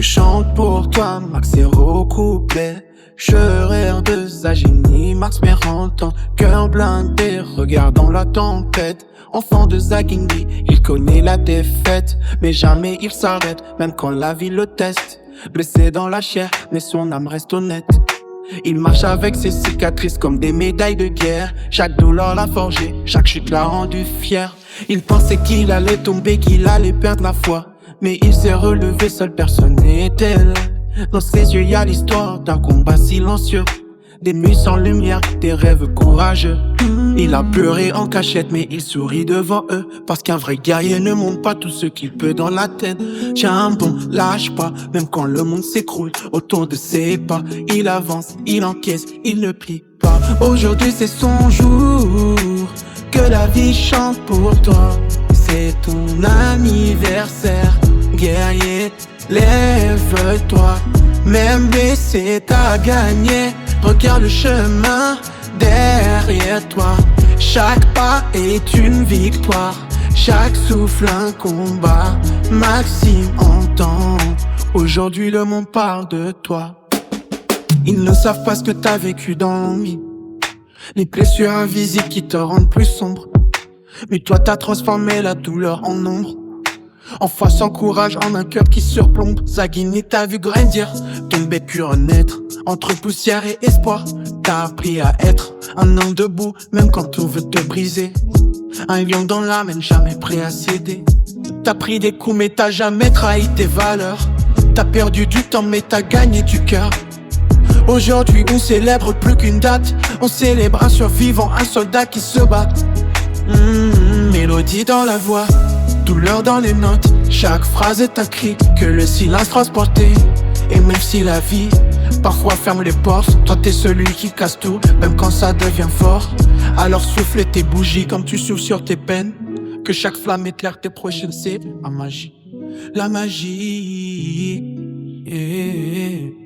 chante pour toi, Max et couplet. Scheurer de Zagini, Max Mérantan, cœur blindé, regardant la tempête. Enfant de Zagingi, il connaît la défaite, mais jamais il s'arrête, même quand la vie le teste. Blessé dans la chair, mais son âme reste honnête. Il marche avec ses cicatrices comme des médailles de guerre. Chaque douleur l'a forgé, chaque chute l'a rendu fier. Il pensait qu'il allait tomber, qu'il allait perdre la foi, mais il s'est relevé, seule personne n'était là. Dans ses yeux y a l'histoire d'un combat silencieux, des nuits sans lumière, des rêves courageux. Il a pleuré en cachette mais il sourit devant eux, parce qu'un vrai guerrier ne montre pas tout ce qu'il peut dans la tête. Tiens bon, lâche pas, même quand le monde s'écroule autour de ses pas. Il avance, il encaisse, il ne plie pas. Aujourd'hui c'est son jour, que la vie chante pour toi. C'est ton anniversaire, guerrier, lève-toi. Même blessé t'as gagné, regarde le chemin derrière toi. Chaque pas est une victoire, chaque souffle un combat. Maxime entend, aujourd'hui le monde parle de toi. Ils ne savent pas ce que t'as vécu dans l'ennui, les blessures invisibles qui te rendent plus sombre. Mais toi t'as transformé la douleur en ombre, en foi sans courage, en un cœur qui surplombe. Zagingi t'a vu grandir, tomber puis renaître, entre poussière et espoir. T'as appris à être un homme debout, même quand tout veut te briser. Un lion dans l'âme, jamais prêt à céder. T'as pris des coups mais t'as jamais trahi tes valeurs. T'as perdu du temps mais t'as gagné du cœur. Aujourd'hui on célèbre plus qu'une date, on célèbre un survivant, un soldat qui se bat. Mélodie dans la voix, douleur dans les notes, chaque phrase est un cri que le silence transportait. Et même si la vie parfois ferme les portes, toi t'es celui qui casse tout, même quand ça devient fort. Alors souffle tes bougies comme tu souffles sur tes peines, que chaque flamme éclaire tes prochaines, c'est la magie. La magie, yeah.